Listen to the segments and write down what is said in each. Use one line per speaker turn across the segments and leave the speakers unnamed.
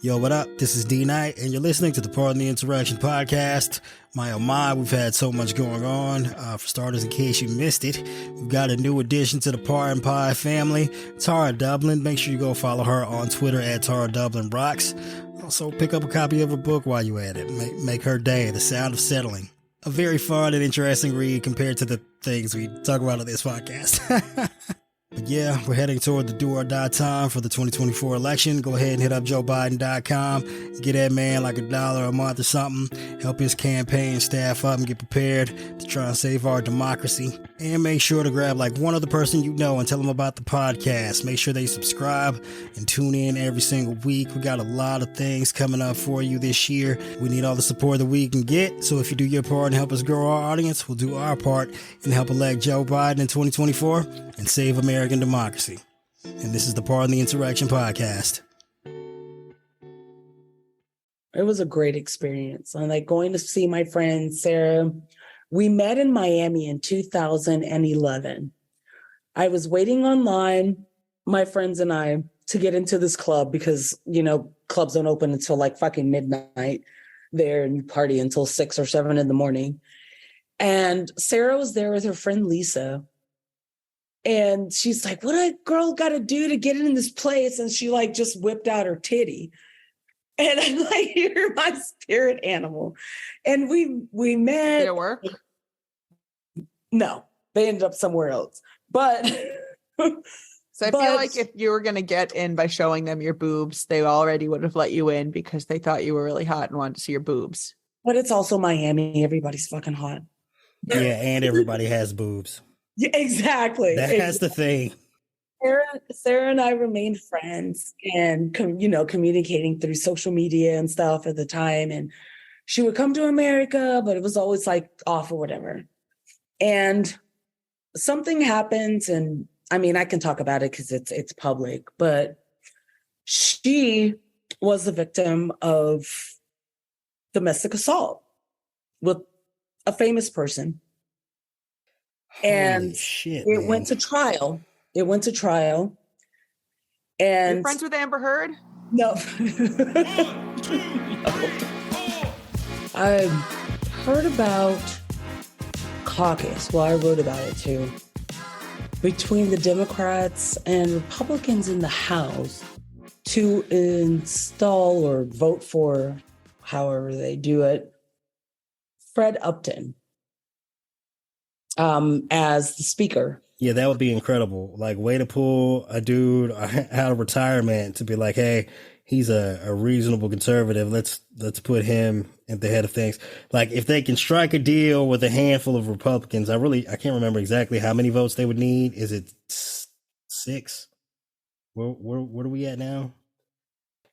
Yo, what up? This is D Knight, and you're listening to the Pardon the Interaction podcast. My oh my, we've had so much going on. For starters, in case you missed it, we've got a new addition to the Pardon Pie family, Tara Dublin. Make sure you go follow her on Twitter at Tara Dublin Rocks. Also, pick up a copy of her book while you're at it. Make her day, The Sound of Settling. A very fun and interesting read compared to the things we talk about on this podcast. But yeah, we're heading toward the do or die time for the 2024 election. Go ahead and hit up JoeBiden.com. Get that man like $1 a month or something. Help his campaign staff up and get prepared to try and save our democracy. And make sure to grab like one other person you know and tell them about the podcast. Make sure they subscribe and tune in every single week. We got a lot of things coming up for you this year. We need all the support that we can get. So if you do your part and help us grow our audience, we'll do our part and help elect Joe Biden in 2024 and save American democracy. And this is the Pardon the Interaction podcast.
It was a great experience. I'm like going to see my friend Sarah. We met in Miami in 2011. I was waiting online, my friends and I, to get into this club because, you know, clubs don't open until like fucking midnight there, and you party until 6 or 7 in the morning. And Sarah was there with her friend Lisa. And she's like, what a girl got to do to get in this place? And she like just whipped out her titty. And I'm like, you're my spirit animal. And we met.
Did it work?
No, they ended up somewhere else. But
so I feel like if you were going to get in by showing them your boobs, they already would have let you in because they thought you were really hot and wanted to see your boobs.
But it's also Miami. Everybody's fucking hot.
Yeah, and everybody has boobs.
Yeah, exactly.
That's the thing.
Sarah and I remained friends and, communicating through social media and stuff at the time. And she would come to America, but it was always like off or whatever. And something happens, and I mean, I can talk about it because it's public, but she was the victim of domestic assault with a famous person. And it went to trial. And
you're friends with Amber Heard?
No. I heard about caucus. Well, I wrote about it too. Between the Democrats and Republicans in the House to install or vote for, however they do it, Fred Upton as the speaker.
Yeah, that would be incredible. Like, way to pull a dude out of retirement to be like, hey, he's a reasonable conservative. Let's put him at the head of things. Like, if they can strike a deal with a handful of Republicans, I can't remember exactly how many votes they would need. Is it 6? Where are we at now?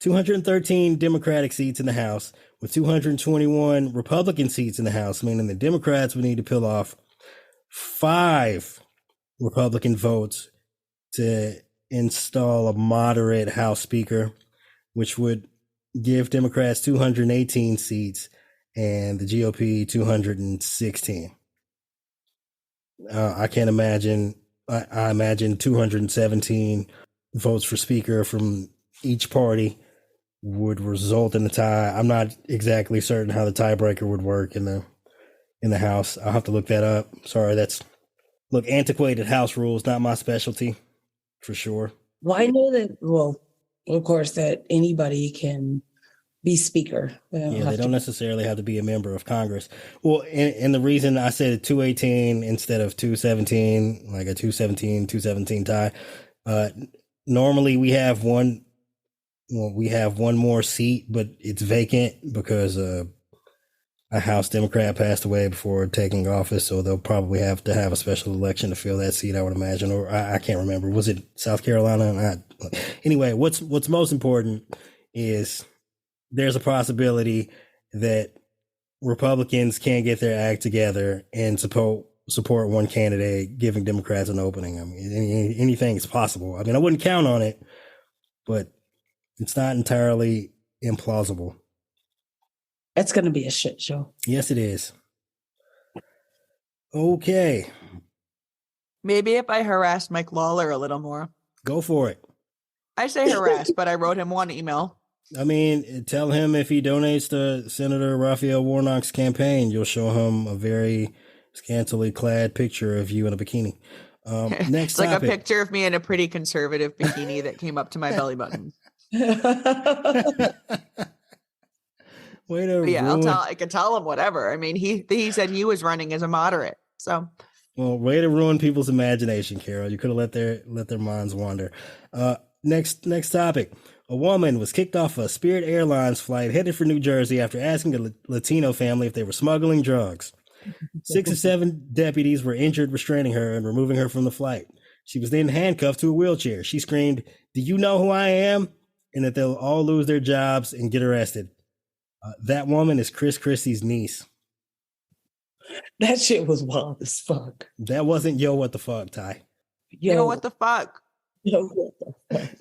213 Democratic seats in the House with 221 Republican seats in the House, meaning the Democrats would need to peel off 5 Republican votes to install a moderate House Speaker, which would give Democrats 218 seats and the GOP 216. I can't imagine. I imagine 217 votes for Speaker from each party would result in a tie. I'm not exactly certain how the tiebreaker would work in the House. I'll have to look that up. Sorry, look, antiquated House rules, not my specialty, for sure.
Well, I know that, of course, that anybody can be speaker.
They don't necessarily have to be a member of Congress. Well, and the reason I said 218 instead of 217, like a 217 tie, normally we have one more seat, but it's vacant because a House Democrat passed away before taking office, so they'll probably have to have a special election to fill that seat, I would imagine. Or I can't remember. Was it South Carolina? Anyway, what's most important is there's a possibility that Republicans can't get their act together and support one candidate, giving Democrats an opening. I mean, anything is possible. I mean, I wouldn't count on it, but it's not entirely implausible.
It's going to be a shit show.
Yes, it is. Okay.
Maybe if I harassed Mike Lawler a little more.
Go for it.
I say harass, but I wrote him one email
I mean, tell him if he donates to Senator Raphael Warnock's campaign, you'll show him a very scantily clad picture of you in a bikini. Next
it's like
topic.
a picture of me in a pretty conservative bikini that came up to my belly button.
Way to
yeah, I can tell him whatever. I mean, he said he was running as a moderate. So,
well, way to ruin people's imagination, Carol. You could have let their minds wander. Next topic. A woman was kicked off a Sprit Airlines flight headed for New Jersey after asking a Latino family if they were smuggling drugs. 6 or 7 deputies were injured restraining her and removing her from the flight. She was then handcuffed to a wheelchair. She screamed, "Do you know who I am?" and that they'll all lose their jobs and get arrested. That woman is Chris Christie's niece.
That shit was wild as fuck.
That wasn't yo what the fuck, Ty.
Yo what the fuck?
Yo what the
fuck?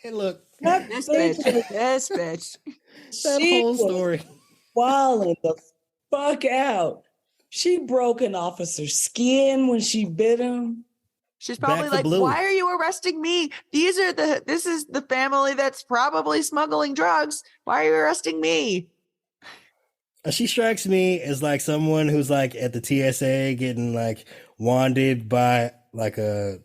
Hey, look.
This bitch.
That whole story.
Wilding the fuck out. She broke an officer's skin when she bit him.
She's probably like, why are you arresting me? This is the family that's probably smuggling drugs. Why are you arresting me?
She strikes me as like someone who's like at the TSA getting like wanded by like a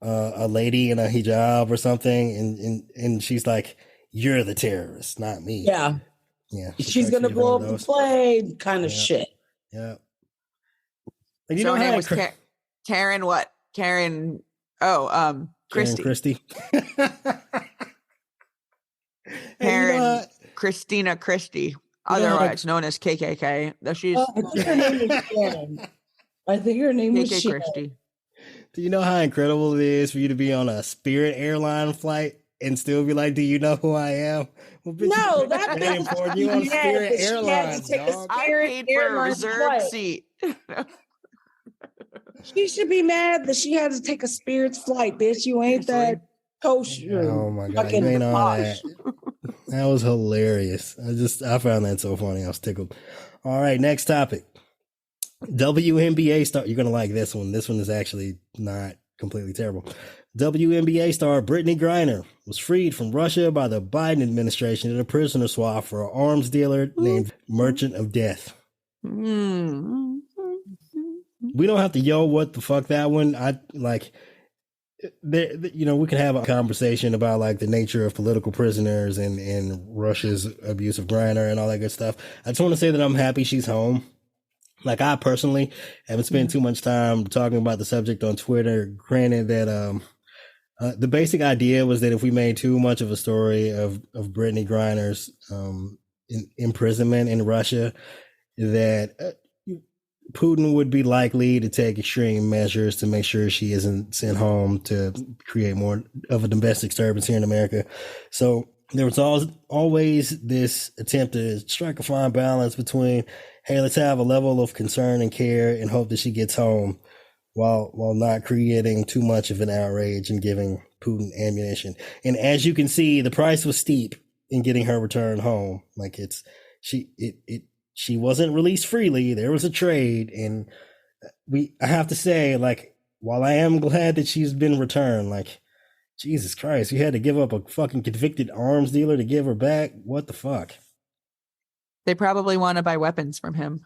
lady in a hijab or something. And she's like, "You're the terrorist, not me."
Yeah.
Yeah.
She's going to blow up the plane kind of shit.
Yeah.
Like, you know her name was Karen what? Karen. Oh, Christie.
Karen Christie.
Karen Christina Christie, otherwise known as KKK. She's.
I think her name was Sharon. I think her name was Sharon.
Christie.
Do you know how incredible it is for you to be on a Sprit Airline flight and still be like, "Do you know who I am?" Well, bitch,
no, that ain't important.
You on Sprit Airlines, dog.
I paid for a reserved seat.
She should be mad that she had to take a Spirit's flight, bitch. You ain't that kosher.
Oh my god, you ain't all that. That was hilarious. I found that so funny. I was tickled. All right, next topic. WNBA star. You're gonna like this one. This one is actually not completely terrible. WNBA star Brittney Griner was freed from Russia by the Biden administration in a prisoner swap for an arms dealer named Merchant of Death. We don't have to yo what the fuck that one. I like, we can have a conversation about like the nature of political prisoners and Russia's abuse of Griner and all that good stuff. I just want to say that I'm happy she's home. Like, I personally haven't spent too much time talking about the subject on Twitter. Granted that the basic idea was that if we made too much of a story of Brittney Griner's imprisonment in Russia, that Putin would be likely to take extreme measures to make sure she isn't sent home to create more of a domestic disturbance here in America. So there was always this attempt to strike a fine balance between, hey, let's have a level of concern and care and hope that she gets home while not creating too much of an outrage and giving Putin ammunition. And as you can see, the price was steep in getting her returned home. Like, she wasn't released freely. There was a trade. And I have to say, like, while I am glad that she's been returned, like, Jesus Christ, you had to give up a fucking convicted arms dealer to give her back? What the fuck?
They probably want to buy weapons from him.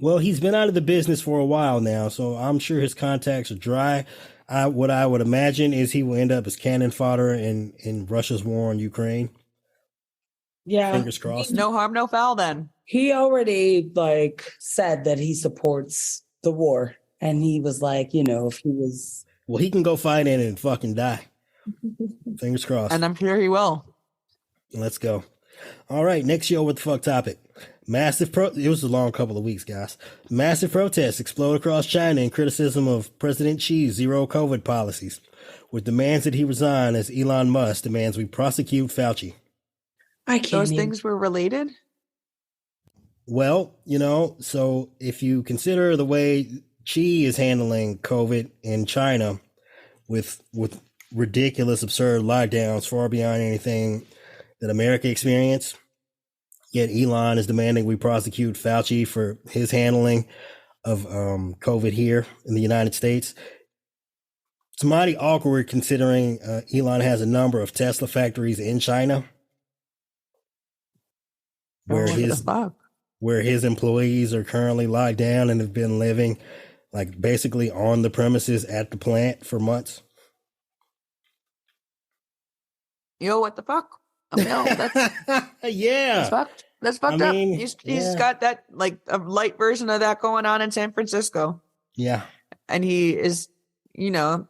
Well, he's been out of the business for a while now, so I'm sure his contacts are dry. What I would imagine is he will end up as cannon fodder in Russia's war on Ukraine.
Yeah.
Fingers crossed.
No harm, no foul then.
He already said that he supports the war. And he was like, if he was.
Well, he can go fight in and fucking die. Fingers crossed.
And I'm sure he will.
Let's go. All right, next yo, what the fuck topic? It was a long couple of weeks, guys. Massive protests explode across China in criticism of President Xi's zero COVID policies, with demands that he resign as Elon Musk demands we prosecute Fauci.
I can't.
Those things were related?
Well, so if you consider the way Xi is handling COVID in China with ridiculous, absurd lockdowns far beyond anything that America experienced, yet Elon is demanding we prosecute Fauci for his handling of COVID here in the United States. It's mighty awkward considering Elon has a number of Tesla factories in China where his employees are currently locked down and have been living like basically on the premises at the plant for months.
Yo, what the fuck? No, that's
yeah.
That's fucked. That's fucked up. He's got that like a light version of that going on in San Francisco.
Yeah.
And he is,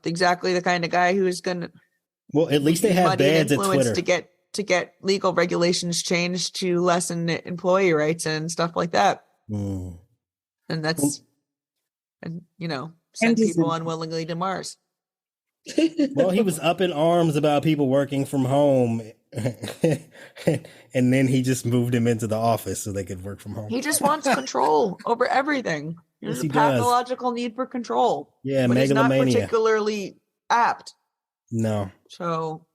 exactly the kind of guy who is gonna
at least they have bans at Twitter
to get legal regulations changed to lessen employee rights and stuff like that. And that's send people unwillingly to Mars.
Well, he was up in arms about people working from home, and then he just moved him into the office so they could work from home.
He just wants control over everything. There's a pathological need for control.
Yeah,
but
megalomania.
He's not particularly apt.
No.
So,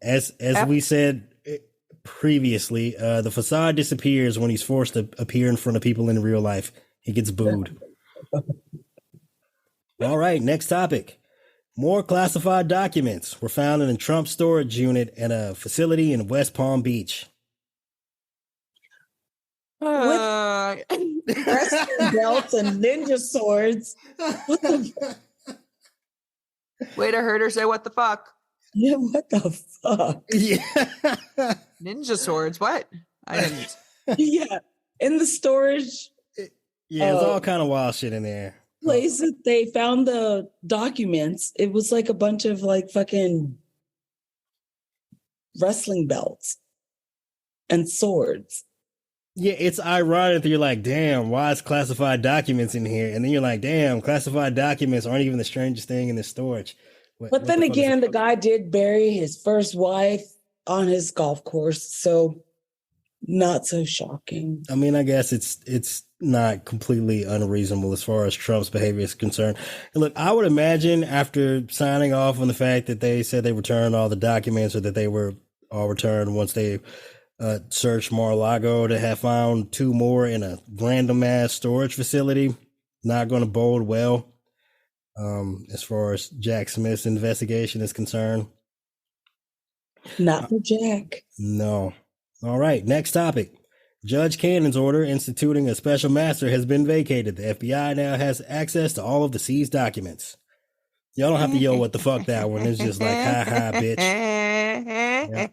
as we said previously, the facade disappears when he's forced to appear in front of people in real life. He gets booed. All right, next topic. More classified documents were found in a Trump storage unit at a facility in West Palm Beach.
With wrestling belts and ninja swords.
Way to heard her say, "What the fuck?"
Yeah, what the fuck?
Yeah.
Ninja swords, what? I didn't.
Yeah, in the storage.
Yeah, there's all kind of wild shit in there.
Place that they found the documents, it was like a bunch of like fucking wrestling belts and swords.
Yeah, it's ironic that you're like, damn, why is classified documents in here? And then you're like, damn, classified documents aren't even the strangest thing in the storage.
But then again, the guy did bury his first wife on his golf course, so not so shocking.
I mean, I guess it's not completely unreasonable as far as Trump's behavior is concerned. And look, I would imagine after signing off on the fact that they said they returned all the documents or that they were all returned once they searched Mar-a-Lago to have found 2 more in a random ass storage facility, not going to bode well as far as Jack Smith's investigation is concerned.
Not for Jack.
No. All right, next topic. Judge Cannon's order instituting a special master has been vacated. The FBI now has access to all of the seized documents. Y'all don't have to yell what the fuck that one. It's just like, ha ha, bitch. Yeah.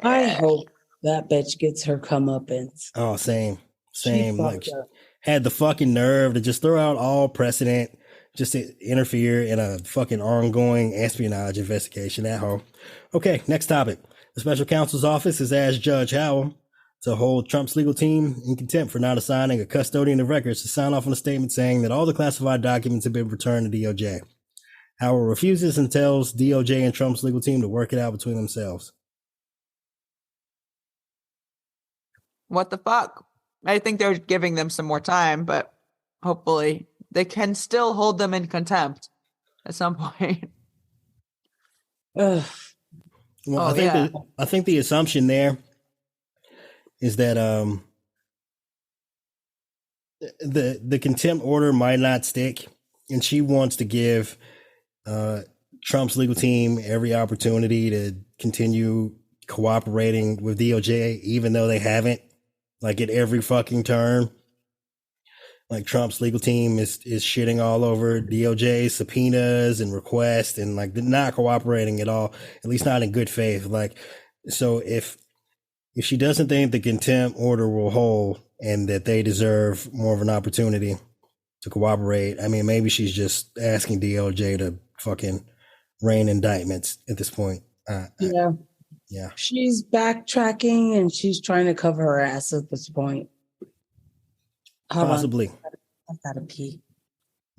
I hope that bitch gets her comeuppance.
Oh, same. Like, had the fucking nerve to just throw out all precedent, just to interfere in a fucking ongoing espionage investigation at home. Okay, next topic. The special counsel's office has asked Judge Howell to hold Trump's legal team in contempt for not assigning a custodian of records to sign off on a statement saying that all the classified documents have been returned to DOJ. Howell refuses and tells DOJ and Trump's legal team to work it out between themselves.
What the fuck? I think they're giving them some more time, but hopefully they can still hold them in contempt at some point.
Ugh.
Well, I think the assumption there is that the contempt order might not stick, and she wants to give Trump's legal team every opportunity to continue cooperating with DOJ, even though they haven't, like at every fucking turn. Like Trump's legal team is shitting all over DOJ subpoenas and requests and like not cooperating at all, at least not in good faith. Like, so if she doesn't think the contempt order will hold and that they deserve more of an opportunity to cooperate, I mean, maybe she's just asking DOJ to fucking rain indictments at this point. Yeah.
She's backtracking and she's trying to cover her ass at this point.
Possibly.
I gotta pee.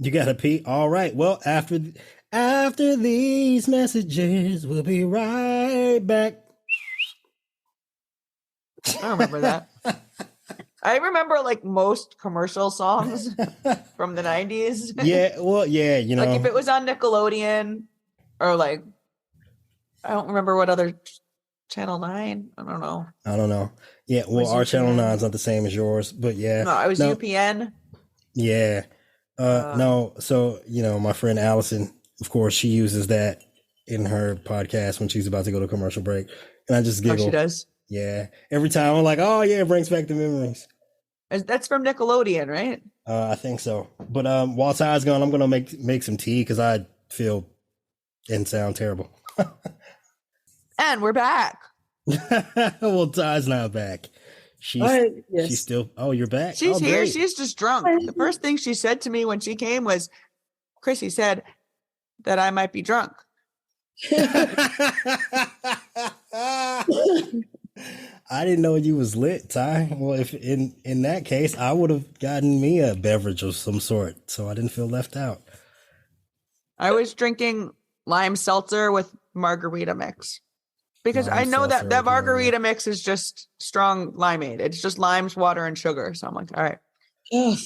You gotta pee? All right. Well, after these messages, we'll be right back.
I remember that. I remember like most commercial songs from the 90s.
Yeah, well, yeah, you know.
Like if it was on Nickelodeon or like, I don't remember what other Channel 9. I don't know. Yeah, well, our Channel 9's
not the same as yours, but yeah.
No, I was UPN.
Yeah. No, so, you know, my friend Allison Of course, she uses that in her podcast when she's about to go to commercial break. And I just giggle.
Oh, she does?
Yeah. Every time I'm like, oh, yeah, it brings back the memories.
That's from Nickelodeon, right?
I think so. But while Ty's gone, I'm going to make some tea because I feel and sound terrible.
And we're back.
Well, Ty's not back. She's still. Oh, you're back.
She's here.
Great.
She's just drunk. The first thing she said to me when she came was, Chrissy said that I might be drunk.
I didn't know you was lit, Ty. Well, if in that case, I would have gotten me a beverage of some sort, so I didn't feel left out.
I was drinking lime seltzer with margarita mix. Because I know that margarita mix is just strong limeade. It's just limes, water, and sugar. So I'm like, all right.
Ugh.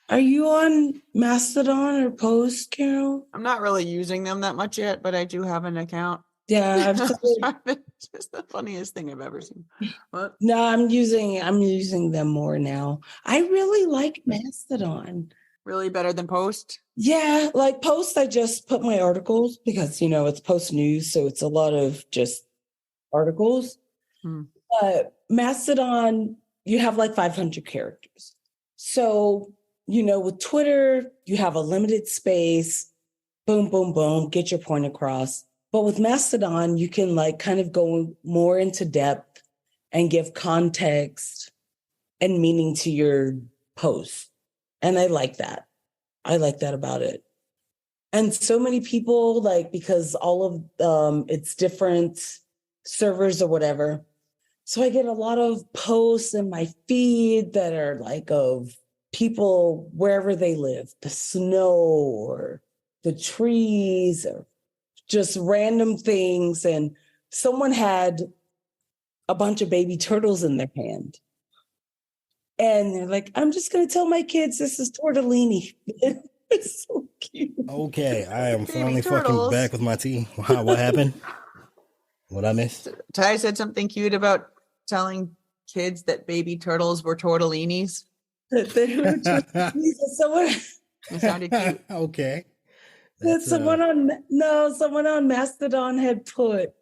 Are you on Mastodon or Post, Carol?
I'm not really using them that much yet, but I do have an account.
Yeah,
It's just the funniest thing I've ever seen. What?
No, I'm using them more now. I really like Mastodon.
Really better than Post?
Yeah, like Post, I just put my articles because it's Post News, so it's a lot of just articles. But Mastodon, you have like 500 characters. So, with Twitter, you have a limited space, boom, boom, boom, get your point across. But with Mastodon, you can like kind of go more into depth and give context and meaning to your post. And I like that. I like that about it. And so many people, like, because all of it's different servers or whatever. So I get a lot of posts in my feed that are like of people wherever they live, the snow or the trees or just random things. And someone had a bunch of baby turtles in their hand. And they're like, I'm just going to tell my kids this is tortellini. It's so cute.
Okay, I am finally fucking back with my tea. Wow, what happened? What I missed?
Ty said something cute about telling kids that baby turtles were tortellinis.
Someone,
it sounded cute.
Okay.
Someone on Mastodon had put,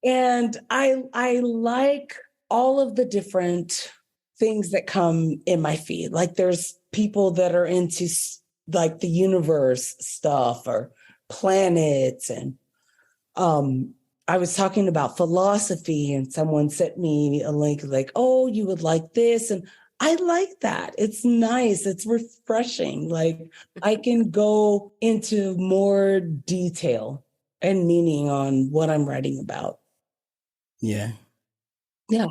and I like all of the different things that come in my feed. Like there's people that are into like the universe stuff or planets, and I was talking about philosophy and someone sent me a link like, oh, you would like this. And I like that. It's nice. It's refreshing. Like I can go into more detail and meaning on what I'm writing about.
Yeah.
Yeah.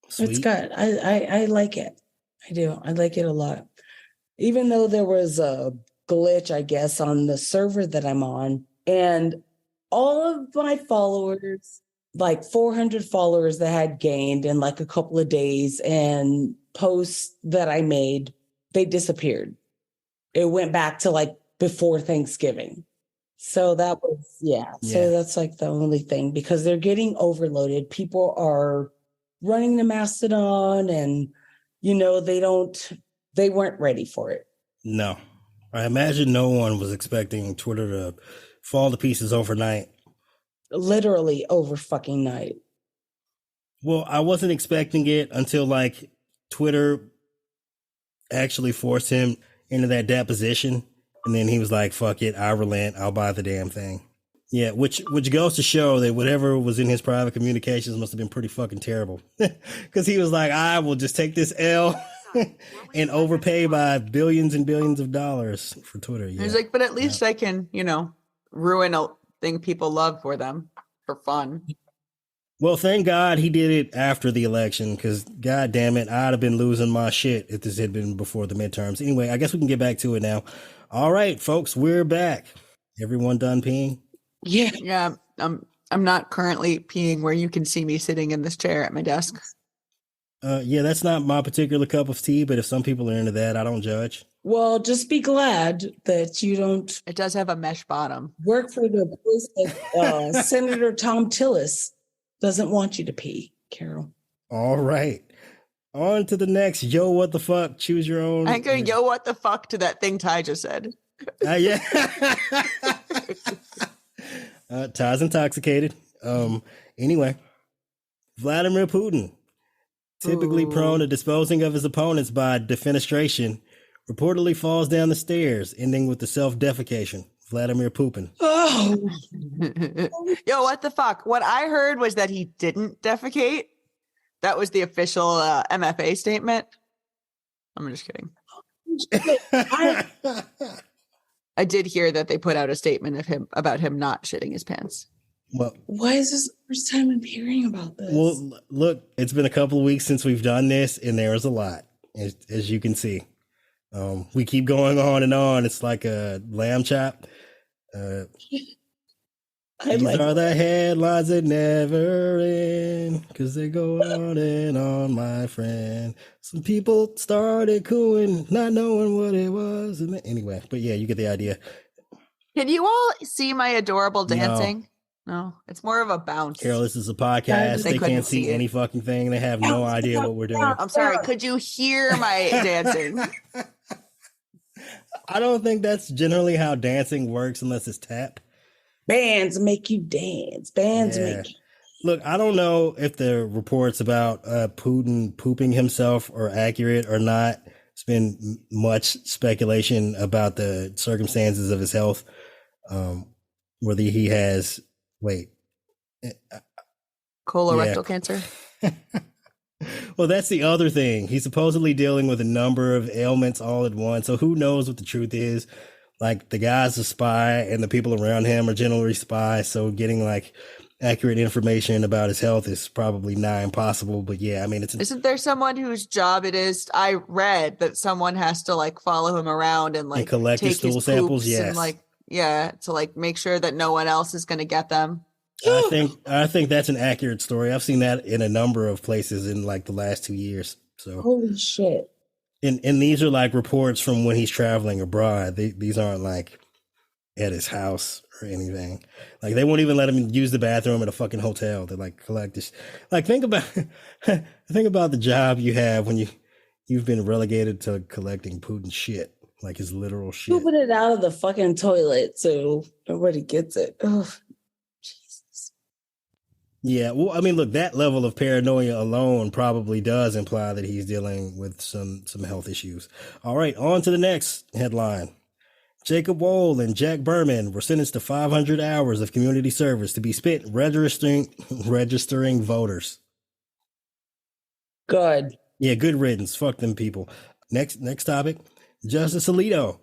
Sweet.
It's good. I like it. I do. I like it a lot. Even though there was a glitch, I guess, on the server that I'm on, and all of my followers, like 400 followers that I had gained in like a couple of days, and posts that I made, they disappeared. It went back to like before Thanksgiving. So that was, yeah. So that's like the only thing, because they're getting overloaded. People are running the Mastodon and, they weren't ready for it.
No. I imagine no one was expecting Twitter to fall to pieces overnight.
Literally over fucking night.
Well, I wasn't expecting it until like Twitter actually forced him into that deposition. And then he was like, fuck it, I relent, I'll buy the damn thing. Yeah, which goes to show that whatever was in his private communications must have been pretty fucking terrible. Because he was like, I will just take this L and overpay by billions and billions of dollars for Twitter. Yeah.
He's like, but at least I can, ruin a thing people love for them for fun.
Well, thank God he did it after the election, because God damn it, I'd have been losing my shit if this had been before the midterms. Anyway, I guess we can get back to it now. All right, folks, we're back. Everyone done peeing?
Yeah. I'm not currently peeing where you can see me sitting in this chair at my desk.
Yeah, that's not my particular cup of tea, but if some people are into that, I don't judge.
Well, just be glad that you don't.
It does have a mesh bottom.
Work for the place that Senator Tom Tillis doesn't want you to pee, Carol.
All right. On to the next. Yo, what the fuck? Choose your own.
I go, yo, what the fuck to that thing Ty just said.
Yeah. Ty's intoxicated. Anyway, Vladimir Putin, typically prone to disposing of his opponents by defenestration, reportedly falls down the stairs, ending with the self-defecation. Vladimir Putin.
Oh,
Yo, what the fuck? What I heard was that he didn't defecate. That was the official MFA statement. I'm just kidding. I did hear that they put out a statement about him not shitting his pants.
Well,
why is this the first time I'm hearing about this?
Well, look, it's been a couple of weeks since we've done this, and there is a lot, as you can see. We keep going on and on. It's like a lamb chop. These are the headlines that never end, because they go on and on, my friend. Some people started cooing, not knowing what it was. And anyway, but yeah, you get the idea.
Can you all see my adorable dancing? No, it's more of a bounce.
Carol, this is a podcast. They can't see any fucking thing. They have no idea what we're doing.
I'm sorry. Could you hear my dancing?
I don't think that's generally how dancing works unless it's tap.
Bands make you dance. Bands make you.
Look, I don't know if the reports about Putin pooping himself are accurate or not. It's been much speculation about the circumstances of his health. Whether he has,
colorectal cancer.
Well, that's the other thing. He's supposedly dealing with a number of ailments all at once. So who knows what the truth is? Like, the guy's a spy and the people around him are generally spies. So getting like accurate information about his health is probably nigh impossible. But yeah, I mean,
isn't there someone whose job it is? I read that someone has to like follow him around and like
collect his stool samples. Yes.
And to like make sure that no one else is going to get them.
I think that's an accurate story. I've seen that in a number of places in like the last 2 years. So
holy shit.
And these are like reports from when he's traveling abroad. These aren't like at his house or anything. Like, they won't even let him use the bathroom at a fucking hotel to like collect this. Like, think about the job you have when you've been relegated to collecting Putin's shit, like his literal shit.
Scooping it out of the fucking toilet so nobody gets it. Ugh.
Yeah, well, I mean, look, that level of paranoia alone probably does imply that he's dealing with some health issues. All right, on to the next headline. Jacob Wohl and Jack Berman were sentenced to 500 hours of community service to be spent registering voters.
Good.
Yeah, good riddance. Fuck them people. Next topic. Justice Alito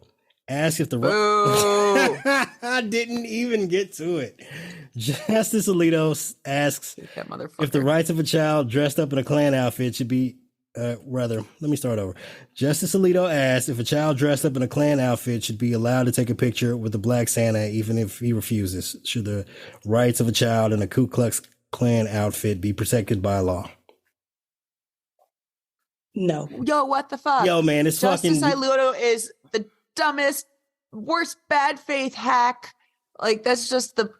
asked if the I didn't even get to it. Justice Alito asks if the rights of a child dressed up in a Klan outfit should be let me start over. Justice Alito asked if a child dressed up in a Klan outfit should be allowed to take a picture with the Black Santa even if he refuses. Should the rights of a child in a Ku Klux Klan outfit be protected by law?
No.
Yo, what the fuck?
Yo, man, it's
Justice
fucking...
Alito is the dumbest, worst bad faith hack. Like, that's just the...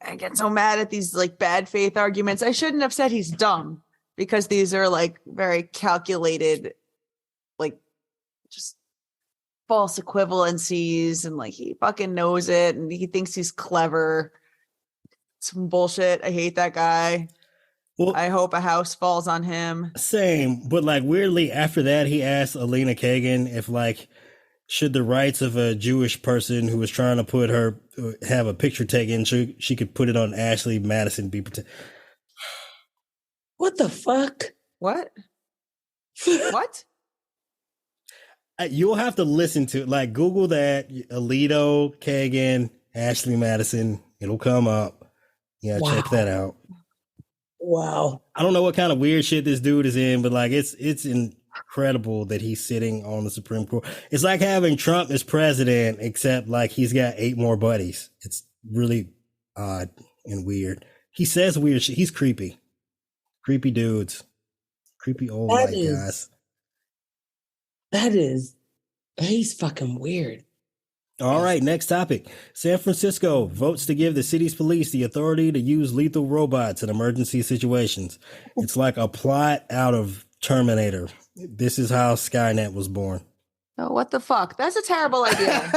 I get so mad at these like bad faith arguments. I shouldn't have said he's dumb, because these are like very calculated, like just false equivalencies, and like he fucking knows it and he thinks he's clever. Some bullshit. I hate that guy. Well, I hope a house falls on him.
Same, but like weirdly after that he asked Alina Kagan if like should the rights of a Jewish person who was trying to have a picture taken, she could put it on Ashley Madison be protected.
What the fuck?
What? What?
You'll have to listen to it. Like, Google that, Alito, Kagan, Ashley Madison. It'll come up. Yeah, wow. Check that out.
Wow.
I don't know what kind of weird shit this dude is in, but like it's incredible that he's sitting on the Supreme Court. It's like having Trump as president, except like he's got 8 more buddies. It's really odd and weird. He says weird shit. He's creepy. Creepy dudes. Creepy old white guys.
He's fucking weird.
All right, next topic. San Francisco votes to give the city's police the authority to use lethal robots in emergency situations. It's like a plot out of Terminator. This is how Skynet was born.
Oh, what the fuck? That's a terrible idea.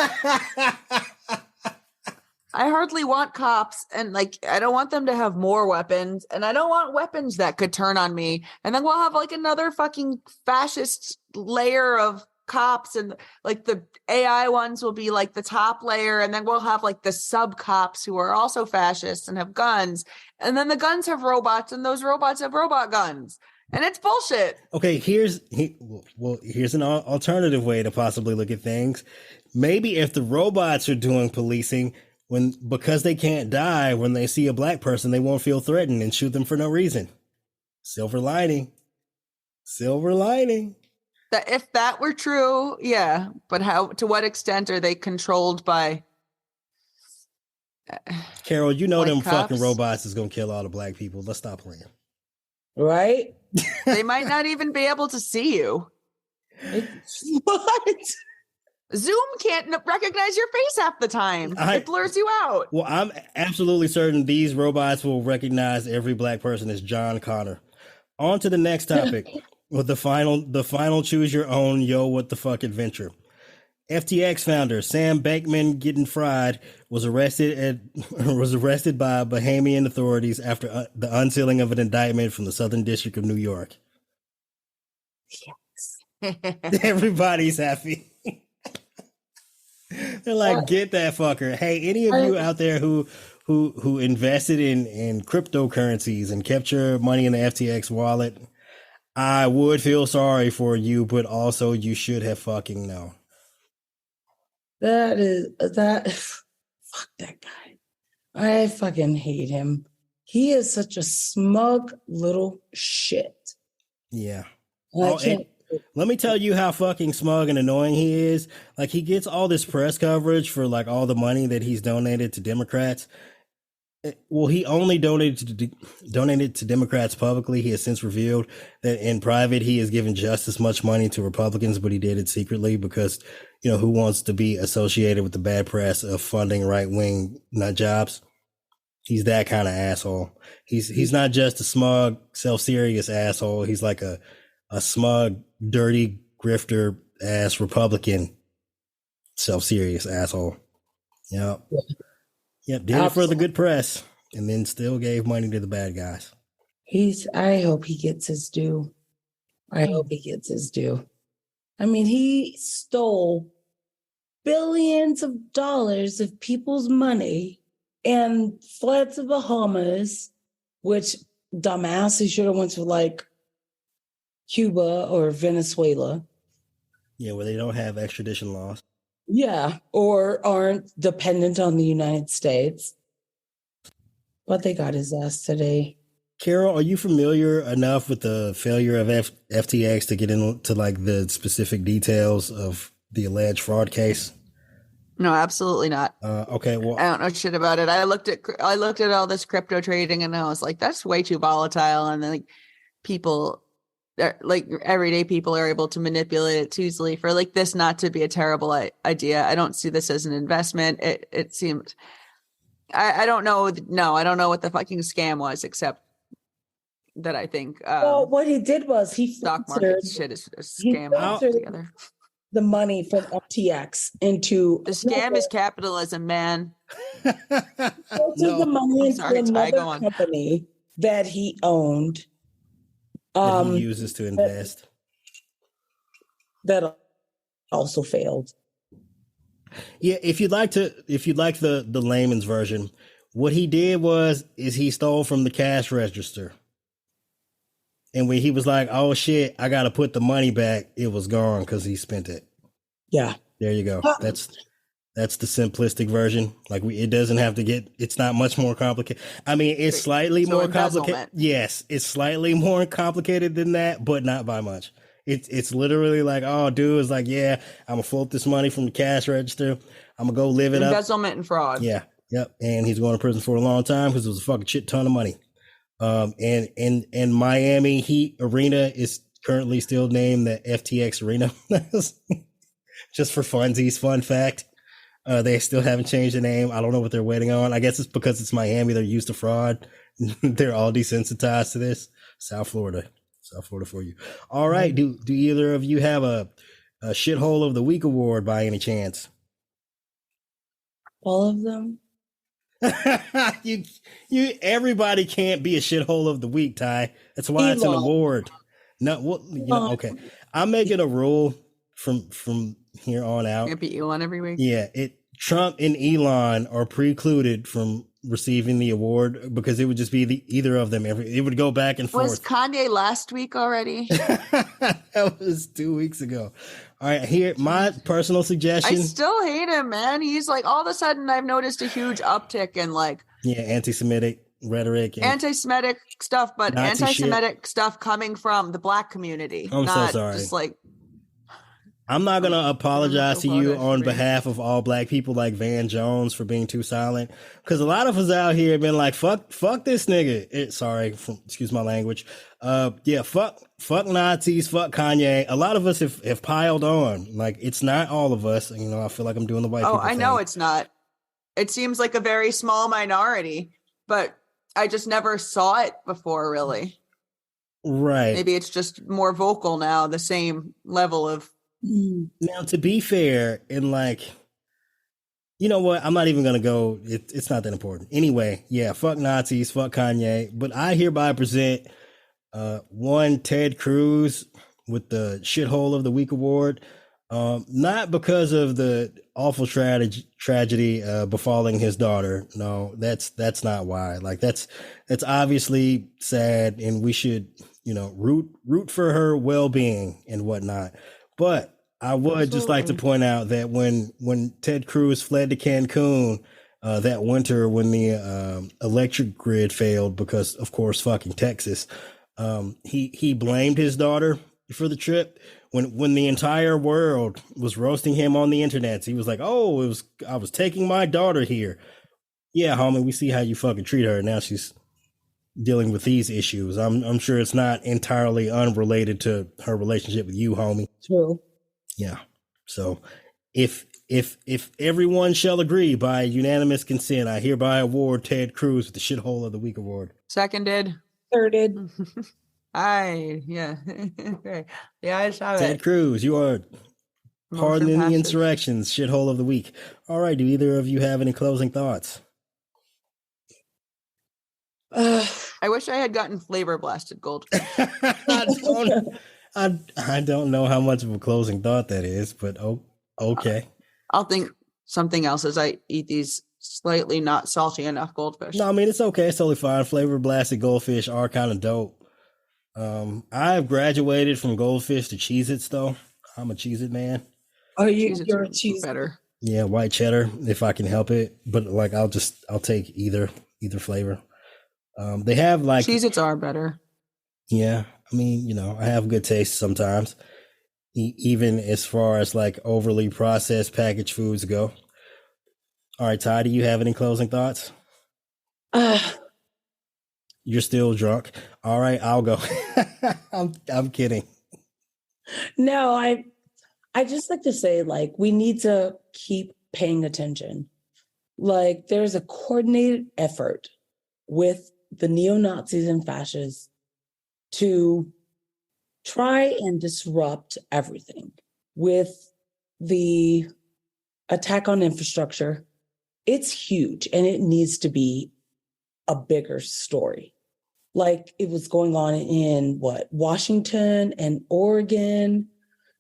I hardly want cops, and like I don't want them to have more weapons, and I don't want weapons that could turn on me. And then we'll have like another fucking fascist layer of cops, and like the AI ones will be like the top layer, and then we'll have like the sub cops who are also fascists and have guns, and then the guns have robots, and those robots have robot guns, and it's bullshit.
Okay, here's an alternative way to possibly look at things. Maybe if the robots are doing policing, because they can't die, when they see a black person, they won't feel threatened and shoot them for no reason. Silver lining.
That if that were true, yeah. But to what extent are they controlled by?
Carol, you know them
cops?
fucking robots is gonna kill all the black people. Let's stop playing.
Right?
They might not even be able to see you.
What?
Zoom can't recognize your face half the time. It blurs you out.
Well, I'm absolutely certain these robots will recognize every black person as John Connor. On to the next topic with the final choose your own yo what the fuck adventure. FTX founder Sam Bankman-Fried was arrested by Bahamian authorities after the unsealing of an indictment from the Southern District of New York. Yes. Everybody's happy. They're like, get that fucker. Hey, any of you out there who invested in cryptocurrencies and kept your money in the FTX wallet, I would feel sorry for you, but also you should have fucking known.
Fuck that guy. I fucking hate him. He is such a smug little shit.
Yeah. Let me tell you how fucking smug and annoying he is. Like, he gets all this press coverage for like all the money that he's donated to Democrats. Well, he only donated to Democrats publicly. He has since revealed that in private he has given just as much money to Republicans, but he did it secretly because, you know, who wants to be associated with the bad press of funding right-wing nut jobs? He's that kind of asshole. He's not just a smug, self-serious asshole. He's like a smug, dirty, grifter ass Republican, self-serious asshole. Yep. Yep. Did it for the good press and then still gave money to the bad guys.
I hope he gets his due. I mean, he stole billions of dollars of people's money and fled to Bahamas, which dumbass, he should have went to like Cuba or Venezuela.
Yeah, where they don't have extradition laws.
Yeah, or aren't dependent on the United States. But they got his ass today.
Carol, are you familiar enough with the failure of FTX to get into like the specific details of the alleged fraud case?
No, absolutely not.
Okay, well,
I don't know shit about it. I looked at all this crypto trading and I was like, that's way too volatile. And then like people, like everyday people, are able to manipulate it too easily for like this not to be a terrible idea. I don't see this as an investment. It seemed, I don't know. No, I don't know what the fucking scam was, except that I think.
Well, what he did was he
stock market shit is a scam altogether.
The money from FTX into
the scam is capitalism, man.
The money into another company that he owned.
That he uses to invest.
That also failed.
Yeah, if you'd like the layman's version, what he did is he stole from the cash register. And when he was like, oh shit, I gotta put the money back, it was gone because he spent it.
Yeah.
There you go. That's the simplistic version. Like it doesn't have to get, it's not much more complicated. I mean, it's slightly more complicated. Yes, it's slightly more complicated than that, but not by much. It's literally like, oh, dude is like, yeah, I'm gonna float this money from the cash register. I'm gonna go live it up.
Embezzlement and fraud.
Yeah. Yep. And he's going to prison for a long time because it was a fucking shit ton of money. And Miami Heat Arena is currently still named the FTX Arena. Just for funsies, fun fact. They still haven't changed the name. I don't know what they're waiting on. I guess it's because it's Miami. They're used to fraud. They're all desensitized to this. South Florida for you. All right. Do either of you have a a shithole of the week award by any chance?
All of them.
Everybody can't be a shithole of the week, Ty. That's why it's an
Elon.
award. No, well, okay. I'm making a rule from here on out.
Can't be Elon every week.
Yeah, Trump and Elon are precluded from receiving the award because it would just be either of them. It would go back and forth.
Was Kanye last week already?
That was 2 weeks ago. All right, here, my personal suggestion.
I still hate him, man. He's like, all of a sudden I've noticed a huge uptick in like
anti-Semitic rhetoric.
Anti-Semitic stuff, but
Nazi
anti-Semitic stuff coming from the Black community.
I'm so sorry.
Just like,
I'm not going to apologize to you on behalf of all Black people like Van Jones for being too silent. Because a lot of us out here have been like, fuck this nigga. Excuse my language. Fuck Nazis, fuck Kanye. A lot of us have piled on. Like, it's not all of us. You know, I feel like I'm doing the white people
I know it's not. It seems like a very small minority, but I just never saw it before, really.
Right.
Maybe it's just more vocal now, the same level of.
Now, to be fair, and like, you know what? I'm not even going to go. It's not that important. Anyway, yeah, fuck Nazis, fuck Kanye. But I hereby present one Ted Cruz with the Shithole of the Week award. Not because of the awful tragedy befalling his daughter. No, that's not why. Like, that's obviously sad, and we should, root for her well-being and whatnot. But I would just like to point out that when Ted Cruz fled to Cancun that winter when the electric grid failed because, of course, fucking Texas, he blamed his daughter for the trip. When the entire world was roasting him on the internet, he was like, "Oh, I was taking my daughter here." Yeah, homie, we see how you fucking treat her. Now she's dealing with these issues. I'm sure it's not entirely unrelated to her relationship with you, homie.
True.
Yeah. So if everyone shall agree by unanimous consent, I hereby award Ted Cruz with the Shithole of the Week award.
Seconded.
Thirded.
Yeah. Yeah, I saw
Ted
it.
Cruz, you are pardoning the insurrection's Shithole of the Week. All right. Do either of you have any closing thoughts?
I wish I had gotten flavor blasted goldfish.
I don't know how much of a closing thought that is, but okay.
I'll think something else as I eat these slightly not salty enough goldfish.
No, I mean, it's okay. It's totally fine. Flavor blasted goldfish are kind of dope. I've graduated from goldfish to Cheez-Its, though. I'm a Cheez-It man.
Are you? You're a cheese
better.
Yeah, white cheddar if I can help it, but like I'll take either flavor. They have like
Cheez-Its are better.
Yeah, I mean, I have good taste sometimes, even as far as like overly processed packaged foods go. All right, Ty, do you have any closing thoughts? You're still drunk. All right, I'll go. I'm kidding.
No, I just like to say, like, we need to keep paying attention. Like, there's a coordinated effort with the neo-Nazis and fascists to try and disrupt everything. With the attack on infrastructure, it's huge and it needs to be a bigger story. Like it was going on in Washington and Oregon.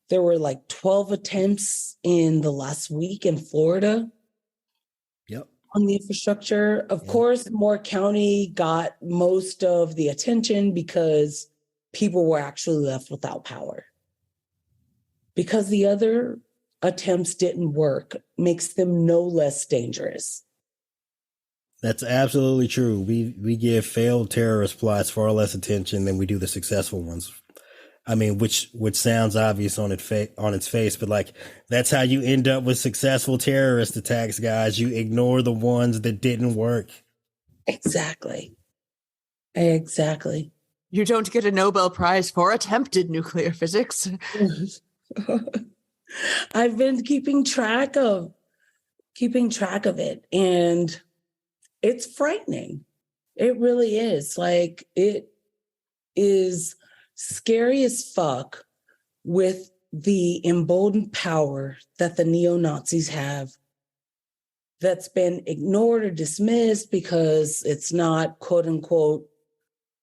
There were like 12 attempts in the last week in Florida.
Yep.
On the infrastructure. Of course, Moore County got most of the attention because people were actually left without power. Because the other attempts didn't work makes them no less dangerous.
That's absolutely true. We give failed terrorist plots far less attention than we do the successful ones. I mean, which sounds obvious on its face, but like that's how you end up with successful terrorist attacks, guys. You ignore the ones that didn't work.
Exactly.
You don't get a Nobel Prize for attempted nuclear physics.
I've been keeping track of it, and it's frightening. It really is. Like, it is scary as fuck with the emboldened power that the neo-Nazis have that's been ignored or dismissed because it's not, quote unquote,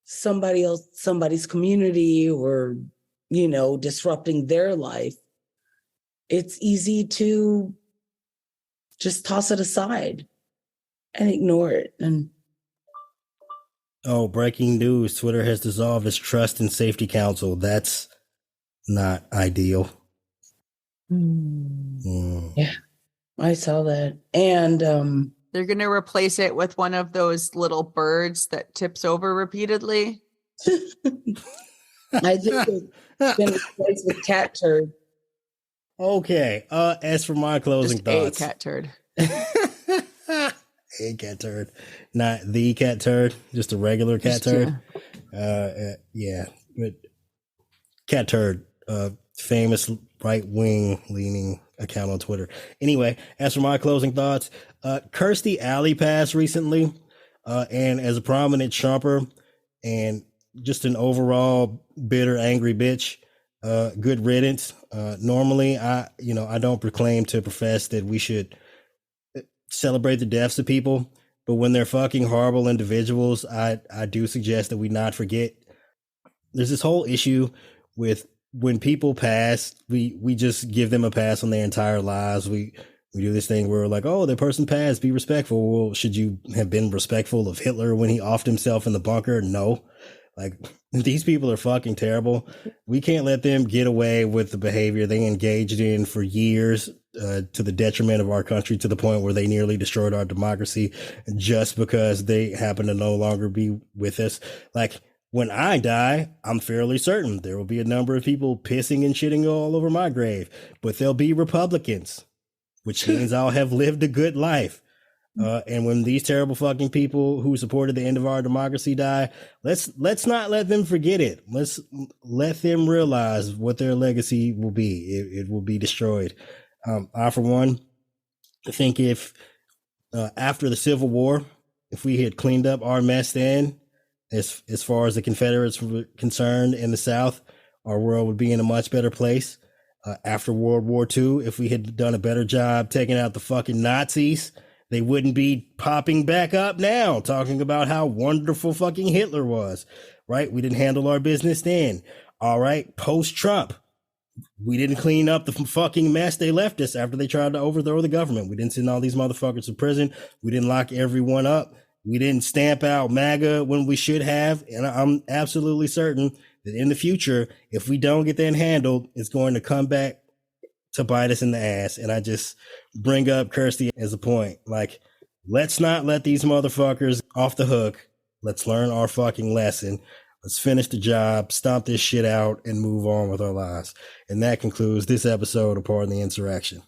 somebody's community or, disrupting their life, it's easy to just toss it aside and ignore it. And
breaking news. Twitter has dissolved its Trust and Safety Council. That's not ideal.
Yeah, I saw that. And
they're going to replace it with one of those little birds that tips over repeatedly.
I think it's been replaced with cat turd.
Okay. As for my closing thoughts.
A cat turd.
A cat turd. Not the cat turd, just a regular cat turd. Yeah. But cat turd, famous right-wing leaning account on Twitter. Anyway, as for my closing thoughts, Kirstie Alley passed recently, and as a prominent Trumper and just an overall bitter, angry bitch, good riddance. Normally, I don't proclaim to profess that we should celebrate the deaths of people, but when they're fucking horrible individuals, I do suggest that we not forget. There's this whole issue with when people pass, we just give them a pass on their entire lives. We do this thing where we're like, oh, the person passed, be respectful. Well, should you have been respectful of Hitler when he offed himself in the bunker? No. Like, these people are fucking terrible. We can't let them get away with the behavior they engaged in for years, to the detriment of our country, to the point where they nearly destroyed our democracy just because they happen to no longer be with us. Like, when I die, I'm fairly certain there will be a number of people pissing and shitting all over my grave, but they'll be Republicans, which means I'll have lived a good life. And when these terrible fucking people who supported the end of our democracy die, let's not let them forget it. Let's let them realize what their legacy will be. It will be destroyed. I, for one, think if after the Civil War, if we had cleaned up our mess then, as far as the Confederates were concerned in the South, our world would be in a much better place. After World War II, if we had done a better job taking out the fucking Nazis, they wouldn't be popping back up now talking about how wonderful fucking Hitler was, right? We didn't handle our business then. All right, post-Trump, we didn't clean up the fucking mess they left us after they tried to overthrow the government. We didn't send all these motherfuckers to prison. We didn't lock everyone up. We didn't stamp out MAGA when we should have. And I'm absolutely certain that in the future, if we don't get that handled, it's going to come back to bite us in the ass. And I just bring up Kirstie as a point. Like, let's not let these motherfuckers off the hook. Let's learn our fucking lesson. Let's finish the job, stomp this shit out, and move on with our lives. And that concludes this episode of Pardon the Insurrection.